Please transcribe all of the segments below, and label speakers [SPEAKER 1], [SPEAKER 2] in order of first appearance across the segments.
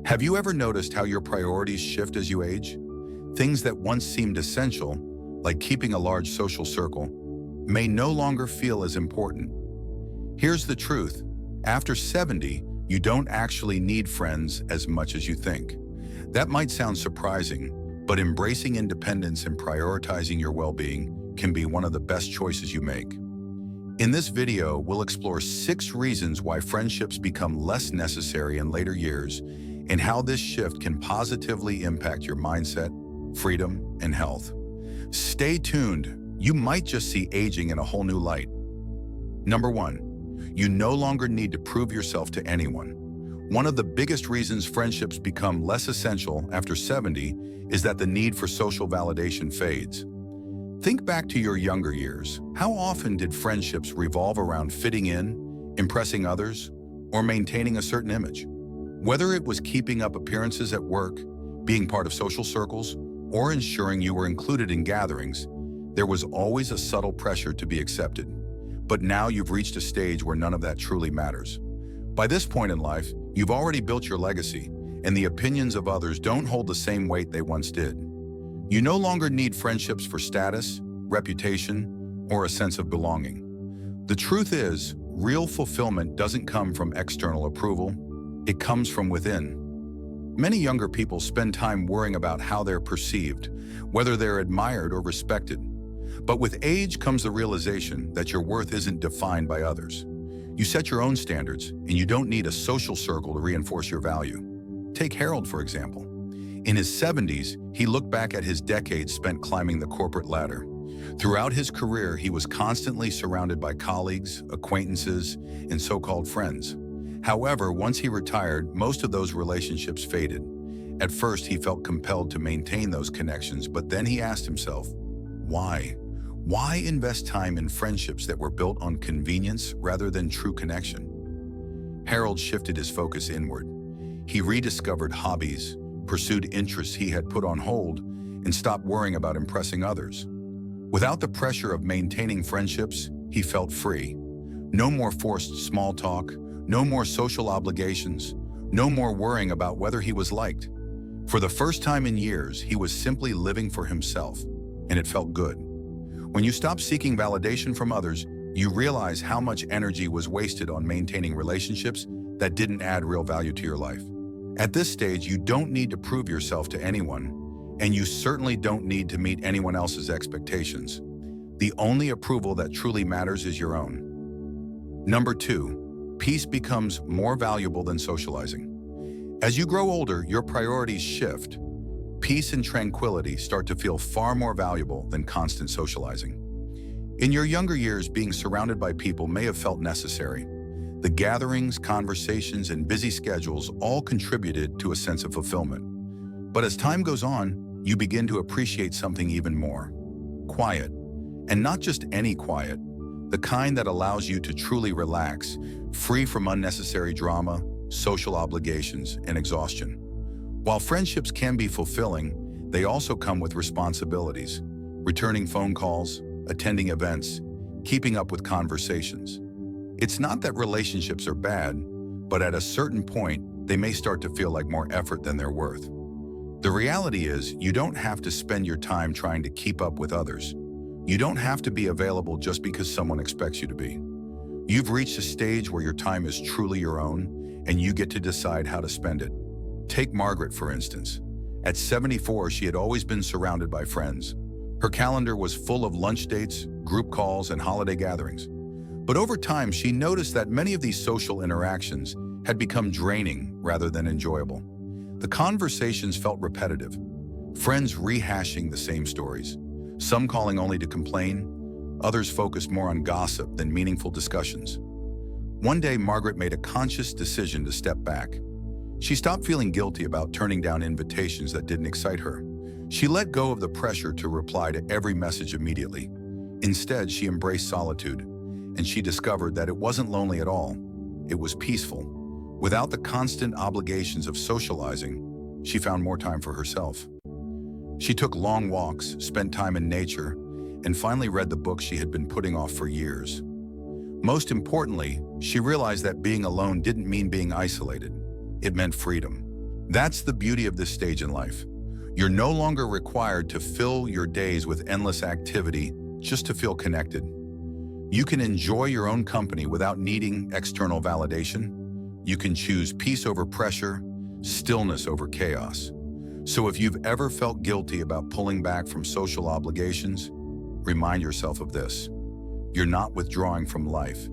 [SPEAKER 1] Have you ever noticed how your priorities shift as you age? Things that once seemed essential, like keeping a large social circle, may no longer feel as important. Here's the truth. After 70, you don't actually need friends as much as you think. That might sound surprising, but embracing independence and prioritizing your well-being can be one of the best choices you make. In this video, we'll explore 6 reasons why friendships become less necessary in later years and how this shift can positively impact your mindset, freedom, and health. Stay tuned. You might just see aging in a whole new light. Number 1, you no longer need to prove yourself to anyone. One of the biggest reasons friendships become less essential after 70 is that the need for social validation fades. Think back to your younger years. How often did friendships revolve around fitting in, impressing others, or maintaining a certain image? Whether it was keeping up appearances at work, being part of social circles, or ensuring you were included in gatherings, there was always a subtle pressure to be accepted. But now you've reached a stage where none of that truly matters. By this point in life, you've already built your legacy, and the opinions of others don't hold the same weight they once did. You no longer need friendships for status, reputation, or a sense of belonging. The truth is, real fulfillment doesn't come from external approval. It comes from within. Many younger people spend time worrying about how they're perceived, whether they're admired or respected. But with age comes the realization that your worth isn't defined by others. You set your own standards, and you don't need a social circle to reinforce your value. Take Harold, for example. In his 70s, he looked back at his decades spent climbing the corporate ladder. Throughout his career, he was constantly surrounded by colleagues, acquaintances, and so-called friends. However, once he retired, most of those relationships faded. At first, he felt compelled to maintain those connections, but then he asked himself, why? Why invest time in friendships that were built on convenience rather than true connection? Harold shifted his focus inward. He rediscovered hobbies, pursued interests he had put on hold, and stopped worrying about impressing others. Without the pressure of maintaining friendships, he felt free. No more forced small talk, no more social obligations, no more worrying about whether he was liked. For the first time in years, he was simply living for himself, and it felt good. When you stop seeking validation from others, you realize how much energy was wasted on maintaining relationships that didn't add real value to your life. At this stage, you don't need to prove yourself to anyone, and you certainly don't need to meet anyone else's expectations. The only approval that truly matters is your own. Number 2, peace becomes more valuable than socializing. As you grow older, your priorities shift. Peace and tranquility start to feel far more valuable than constant socializing. In your younger years, being surrounded by people may have felt necessary. The gatherings, conversations, and busy schedules all contributed to a sense of fulfillment. But as time goes on, you begin to appreciate something even more: quiet. And not just any quiet, the kind that allows you to truly relax, free from unnecessary drama, social obligations, and exhaustion. While friendships can be fulfilling, they also come with responsibilities: returning phone calls, attending events, keeping up with conversations. It's not that relationships are bad, but at a certain point, they may start to feel like more effort than they're worth. The reality is, you don't have to spend your time trying to keep up with others. You don't have to be available just because someone expects you to be. You've reached a stage where your time is truly your own, and you get to decide how to spend it. Take Margaret, for instance. At 74, she had always been surrounded by friends. Her calendar was full of lunch dates, group calls, and holiday gatherings. But over time, she noticed that many of these social interactions had become draining rather than enjoyable. The conversations felt repetitive, friends rehashing the same stories, some calling only to complain, others focused more on gossip than meaningful discussions. One day, Margaret made a conscious decision to step back. She stopped feeling guilty about turning down invitations that didn't excite her. She let go of the pressure to reply to every message immediately. Instead, she embraced solitude, and she discovered that it wasn't lonely at all. It was peaceful. Without the constant obligations of socializing, she found more time for herself. She took long walks, spent time in nature, and finally read the books she had been putting off for years. Most importantly, she realized that being alone didn't mean being isolated. It meant freedom. That's the beauty of this stage in life. You're no longer required to fill your days with endless activity just to feel connected. You can enjoy your own company without needing external validation. You can choose peace over pressure, stillness over chaos. So if you've ever felt guilty about pulling back from social obligations, remind yourself of this. You're not withdrawing from life.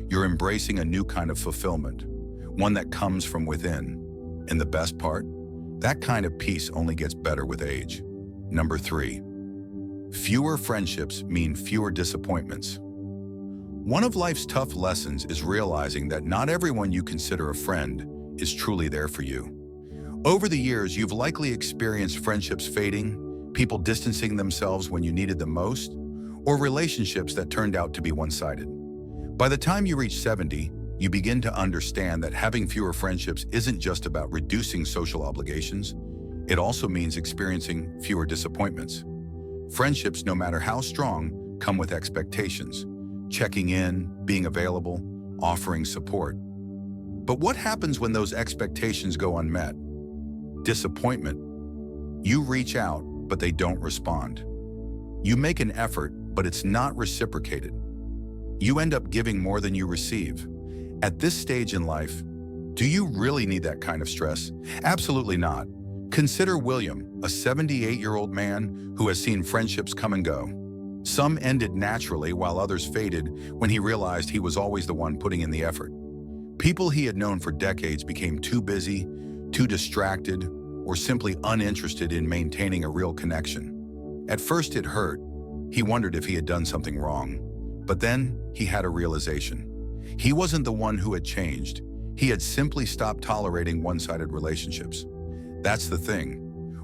[SPEAKER 1] You're embracing a new kind of fulfillment, one that comes from within. And the best part? That kind of peace only gets better with age. Number 3, fewer friendships mean fewer disappointments. One of life's tough lessons is realizing that not everyone you consider a friend is truly there for you. Over the years, you've likely experienced friendships fading, people distancing themselves when you needed them most, or relationships that turned out to be one-sided. By the time you reach 70, you begin to understand that having fewer friendships isn't just about reducing social obligations, it also means experiencing fewer disappointments. Friendships, no matter how strong, come with expectations. Checking in, being available, offering support. But what happens when those expectations go unmet? Disappointment. You reach out, but they don't respond. You make an effort, but it's not reciprocated. You end up giving more than you receive. At this stage in life, do you really need that kind of stress? Absolutely not. Consider William, a 78-year-old man who has seen friendships come and go. Some ended naturally while others faded when he realized he was always the one putting in the effort. People he had known for decades became too busy, too distracted, or simply uninterested in maintaining a real connection. At first it hurt. He wondered if he had done something wrong. But then he had a realization. He wasn't the one who had changed. He had simply stopped tolerating one-sided relationships. That's the thing.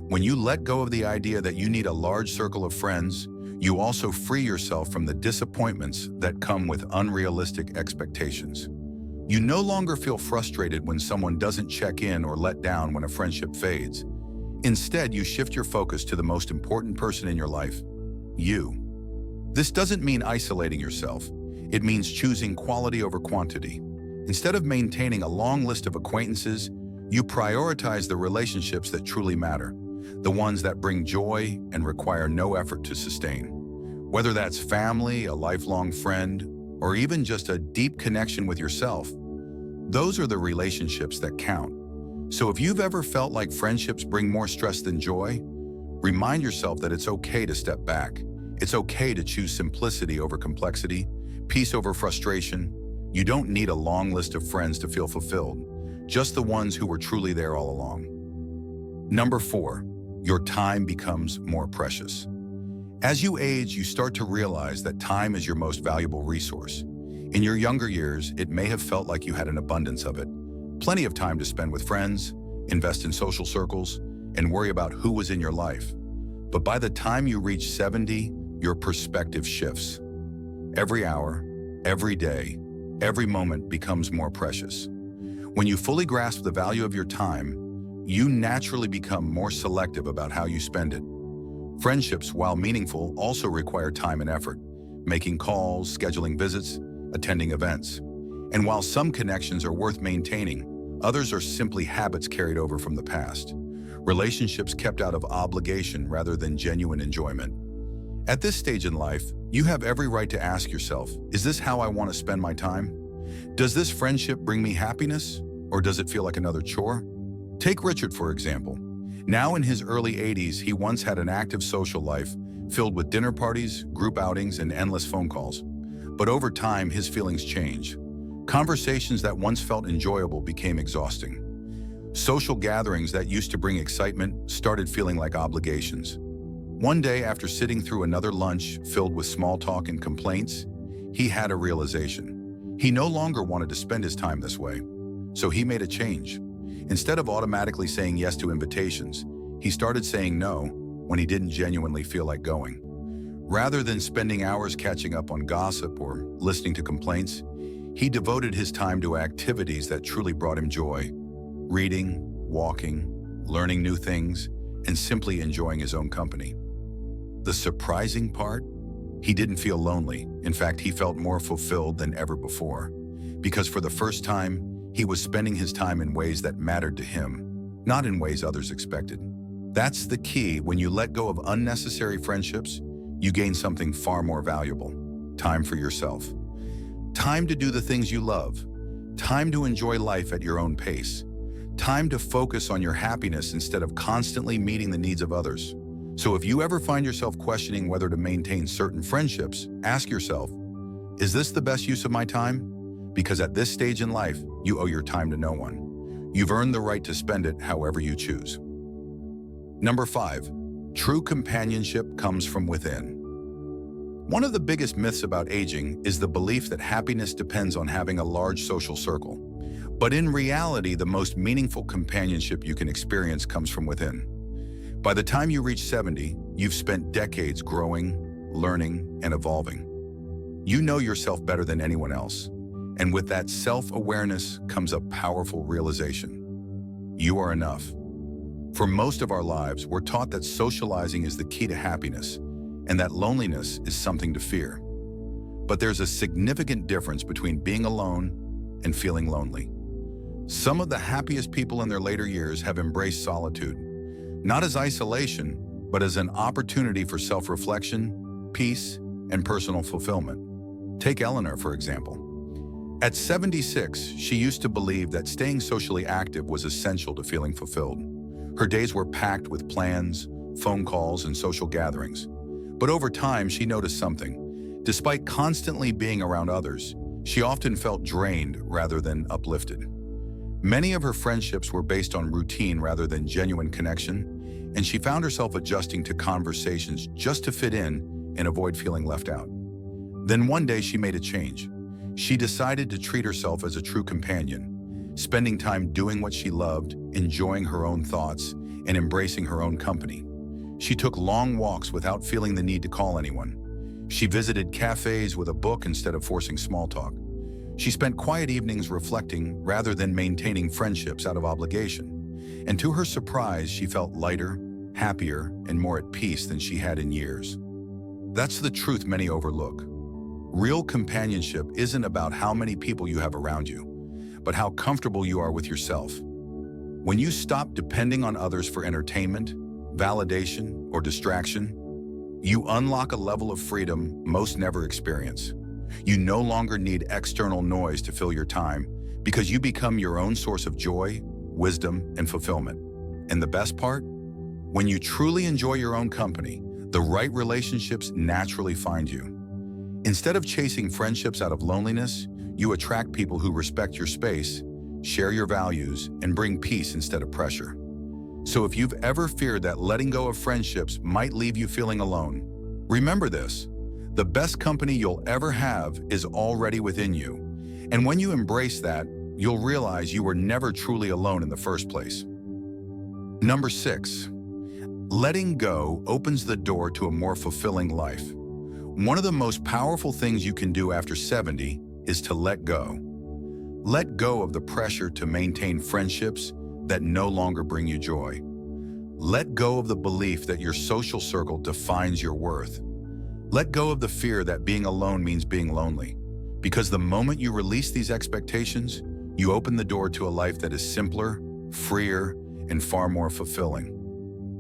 [SPEAKER 1] When you let go of the idea that you need a large circle of friends, you also free yourself from the disappointments that come with unrealistic expectations. You no longer feel frustrated when someone doesn't check in or let down when a friendship fades. Instead, you shift your focus to the most important person in your life, you. This doesn't mean isolating yourself. It means choosing quality over quantity. Instead of maintaining a long list of acquaintances, you prioritize the relationships that truly matter, the ones that bring joy and require no effort to sustain. Whether that's family, a lifelong friend, or even just a deep connection with yourself, those are the relationships that count. So if you've ever felt like friendships bring more stress than joy, remind yourself that it's okay to step back. It's okay to choose simplicity over complexity, peace over frustration. You don't need a long list of friends to feel fulfilled, just the ones who were truly there all along. Number 4, your time becomes more precious. As you age, you start to realize that time is your most valuable resource. In your younger years, it may have felt like you had an abundance of it. Plenty of time to spend with friends, invest in social circles, and worry about who was in your life. But by the time you reach 70, your perspective shifts. Every hour, every day, every moment becomes more precious. When you fully grasp the value of your time, you naturally become more selective about how you spend it. Friendships, while meaningful, also require time and effort, making calls, scheduling visits, attending events. And while some connections are worth maintaining, others are simply habits carried over from the past. Relationships kept out of obligation rather than genuine enjoyment. At this stage in life, you have every right to ask yourself, is this how I want to spend my time? Does this friendship bring me happiness, or does it feel like another chore? Take Richard, for example. Now in his early 80s, he once had an active social life filled with dinner parties, group outings, and endless phone calls. But over time, his feelings changed. Conversations that once felt enjoyable became exhausting. Social gatherings that used to bring excitement started feeling like obligations. One day, after sitting through another lunch filled with small talk and complaints, he had a realization. He no longer wanted to spend his time this way. So he made a change. Instead of automatically saying yes to invitations, he started saying no when he didn't genuinely feel like going. Rather than spending hours catching up on gossip or listening to complaints, he devoted his time to activities that truly brought him joy: reading, walking, learning new things, and simply enjoying his own company. The surprising part? He didn't feel lonely. In fact, he felt more fulfilled than ever before. Because for the first time, he was spending his time in ways that mattered to him, not in ways others expected. That's the key. When you let go of unnecessary friendships, you gain something far more valuable: time for yourself. Time to do the things you love. Time to enjoy life at your own pace. Time to focus on your happiness instead of constantly meeting the needs of others. So if you ever find yourself questioning whether to maintain certain friendships, ask yourself, is this the best use of my time? Because at this stage in life, you owe your time to no one. You've earned the right to spend it however you choose. Number 5, true companionship comes from within. One of the biggest myths about aging is the belief that happiness depends on having a large social circle. But in reality, the most meaningful companionship you can experience comes from within. By the time you reach 70, you've spent decades growing, learning, and evolving. You know yourself better than anyone else. And with that self-awareness comes a powerful realization: you are enough. For most of our lives, we're taught that socializing is the key to happiness, and that loneliness is something to fear. But there's a significant difference between being alone and feeling lonely. Some of the happiest people in their later years have embraced solitude, not as isolation, but as an opportunity for self-reflection, peace, and personal fulfillment. Take Eleanor, for example. At 76, she used to believe that staying socially active was essential to feeling fulfilled. Her days were packed with plans, phone calls, and social gatherings. But over time, she noticed something. Despite constantly being around others, she often felt drained rather than uplifted. Many of her friendships were based on routine rather than genuine connection, and she found herself adjusting to conversations just to fit in and avoid feeling left out. Then one day she made a change. She decided to treat herself as a true companion, spending time doing what she loved, enjoying her own thoughts, and embracing her own company. She took long walks without feeling the need to call anyone. She visited cafes with a book instead of forcing small talk. She spent quiet evenings reflecting rather than maintaining friendships out of obligation. And to her surprise, she felt lighter, happier, and more at peace than she had in years. That's the truth many overlook. Real companionship isn't about how many people you have around you, but how comfortable you are with yourself. When you stop depending on others for entertainment, validation, or distraction, you unlock a level of freedom most never experience. You no longer need external noise to fill your time because you become your own source of joy, wisdom, and fulfillment. And the best part? When you truly enjoy your own company, the right relationships naturally find you. Instead of chasing friendships out of loneliness, you attract people who respect your space, share your values, and bring peace instead of pressure. So if you've ever feared that letting go of friendships might leave you feeling alone, remember this: the best company you'll ever have is already within you. And when you embrace that, you'll realize you were never truly alone in the first place. Number 6, letting go opens the door to a more fulfilling life. One of the most powerful things you can do after 70 is to let go. Let go of the pressure to maintain friendships that no longer bring you joy. Let go of the belief that your social circle defines your worth. Let go of the fear that being alone means being lonely. Because the moment you release these expectations, you open the door to a life that is simpler, freer, and far more fulfilling.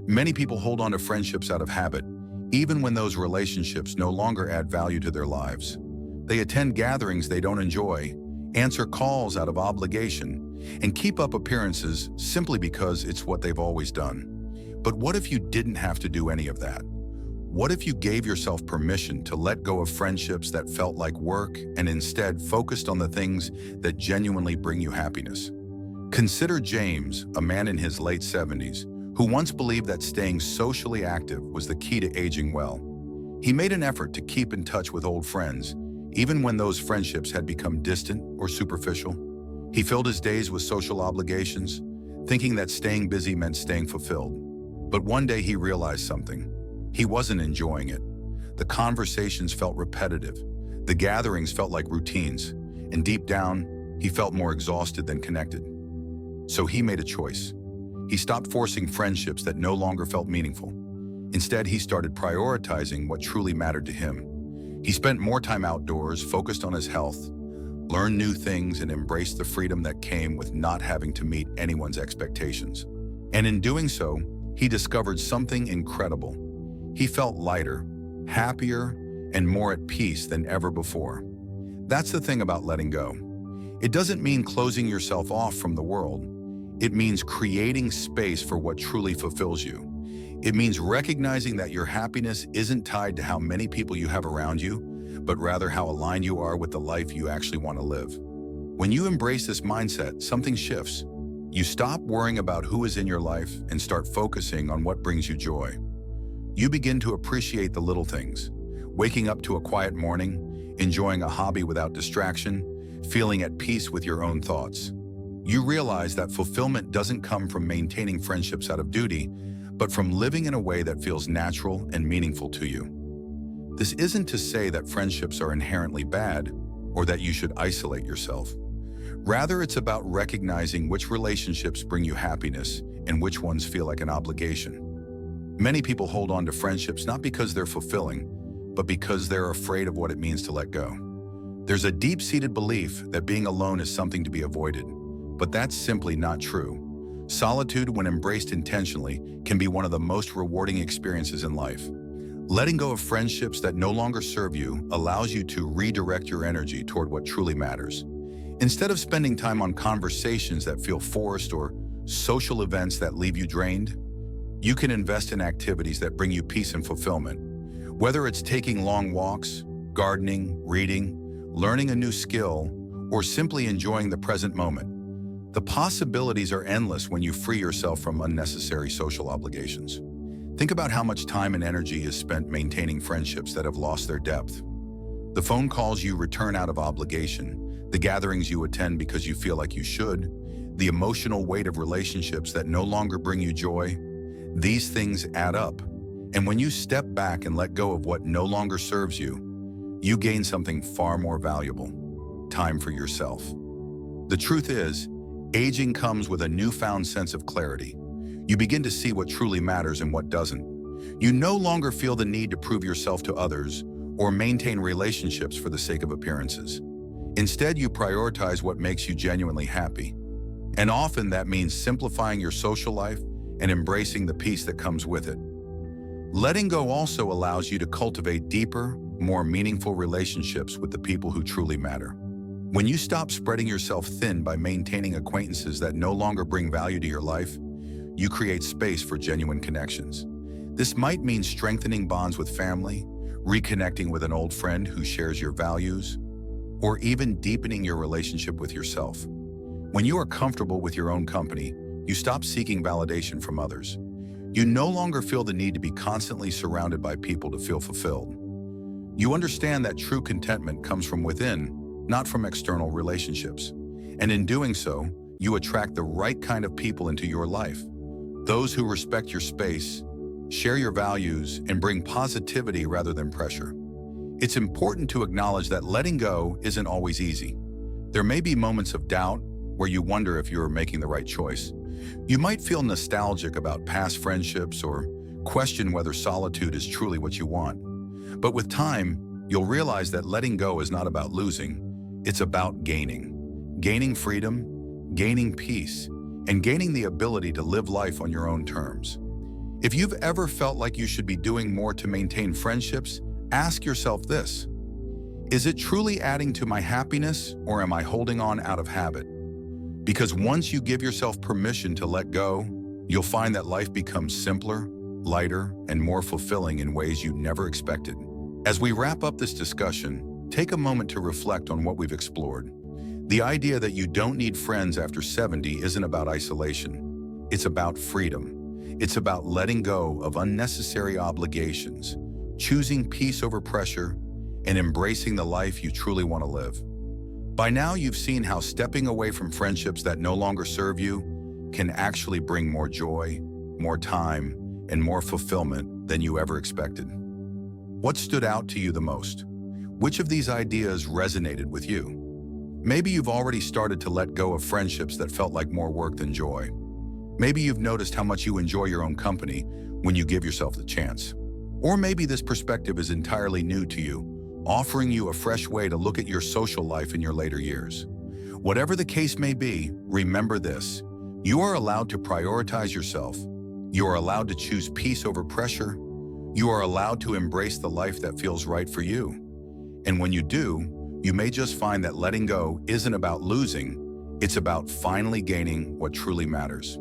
[SPEAKER 1] Many people hold on to friendships out of habit, even when those relationships no longer add value to their lives. They attend gatherings they don't enjoy, answer calls out of obligation, and keep up appearances simply because it's what they've always done. But what if you didn't have to do any of that? What if you gave yourself permission to let go of friendships that felt like work and instead focused on the things that genuinely bring you happiness? Consider James, a man in his late 70s, who once believed that staying socially active was the key to aging well. He made an effort to keep in touch with old friends, even when those friendships had become distant or superficial. He filled his days with social obligations, thinking that staying busy meant staying fulfilled. But one day he realized something. He wasn't enjoying it. The conversations felt repetitive. The gatherings felt like routines. And deep down, he felt more exhausted than connected. So he made a choice. He stopped forcing friendships that no longer felt meaningful. Instead, he started prioritizing what truly mattered to him. He spent more time outdoors, focused on his health, learned new things, and embraced the freedom that came with not having to meet anyone's expectations. And in doing so, he discovered something incredible. He felt lighter, happier, and more at peace than ever before. That's the thing about letting go. It doesn't mean closing yourself off from the world. It means creating space for what truly fulfills you. It means recognizing that your happiness isn't tied to how many people you have around you, but rather how aligned you are with the life you actually want to live. When you embrace this mindset, something shifts. You stop worrying about who is in your life and start focusing on what brings you joy. You begin to appreciate the little things, waking up to a quiet morning, enjoying a hobby without distraction, feeling at peace with your own thoughts. You realize that fulfillment doesn't come from maintaining friendships out of duty, but from living in a way that feels natural and meaningful to you. This isn't to say that friendships are inherently bad or that you should isolate yourself. Rather, it's about recognizing which relationships bring you happiness and which ones feel like an obligation. Many people hold on to friendships not because they're fulfilling, but because they're afraid of what it means to let go. There's a deep-seated belief that being alone is something to be avoided, but that's simply not true. Solitude, when embraced intentionally, can be one of the most rewarding experiences in life. Letting go of friendships that no longer serve you allows you to redirect your energy toward what truly matters. Instead of spending time on conversations that feel forced or social events that leave you drained, you can invest in activities that bring you peace and fulfillment. Whether it's taking long walks, gardening, reading, learning a new skill, or simply enjoying the present moment, the possibilities are endless when you free yourself from unnecessary social obligations. Think about how much time and energy is spent maintaining friendships that have lost their depth. The phone calls you return out of obligation, the gatherings you attend because you feel like you should, the emotional weight of relationships that no longer bring you joy. These things add up. And when you step back and let go of what no longer serves you, you gain something far more valuable: time for yourself. The truth is, aging comes with a newfound sense of clarity. You begin to see what truly matters and what doesn't. You no longer feel the need to prove yourself to others or maintain relationships for the sake of appearances. Instead, you prioritize what makes you genuinely happy. And often that means simplifying your social life and embracing the peace that comes with it. Letting go also allows you to cultivate deeper, more meaningful relationships with the people who truly matter. When you stop spreading yourself thin by maintaining acquaintances that no longer bring value to your life, you create space for genuine connections. This might mean strengthening bonds with family, reconnecting with an old friend who shares your values, or even deepening your relationship with yourself. When you are comfortable with your own company, you stop seeking validation from others. You no longer feel the need to be constantly surrounded by people to feel fulfilled. You understand that true contentment comes from within, not from external relationships. And in doing so, you attract the right kind of people into your life. Those who respect your space, share your values, and bring positivity rather than pressure. It's important to acknowledge that letting go isn't always easy. There may be moments of doubt where you wonder if you're making the right choice. You might feel nostalgic about past friendships or question whether solitude is truly what you want. But with time, you'll realize that letting go is not about losing, it's about gaining. Gaining freedom, gaining peace, and gaining the ability to live life on your own terms. If you've ever felt like you should be doing more to maintain friendships, ask yourself this: is it truly adding to my happiness, or am I holding on out of habit? Because once you give yourself permission to let go, you'll find that life becomes simpler, lighter, and more fulfilling in ways you never expected. As we wrap up this discussion, take a moment to reflect on what we've explored. The idea that you don't need friends after 70 isn't about isolation. It's about freedom. It's about letting go of unnecessary obligations, choosing peace over pressure, and embracing the life you truly want to live. By now, you've seen how stepping away from friendships that no longer serve you can actually bring more joy, more time, and more fulfillment than you ever expected. What stood out to you the most? Which of these ideas resonated with you? Maybe you've already started to let go of friendships that felt like more work than joy. Maybe you've noticed how much you enjoy your own company when you give yourself the chance. Or maybe this perspective is entirely new to you, offering you a fresh way to look at your social life in your later years. Whatever the case may be, remember this: You are allowed to prioritize yourself. You are allowed to choose peace over pressure. You are allowed to embrace the life that feels right for you. And when you do, you may just find that letting go isn't about losing, it's about finally gaining what truly matters.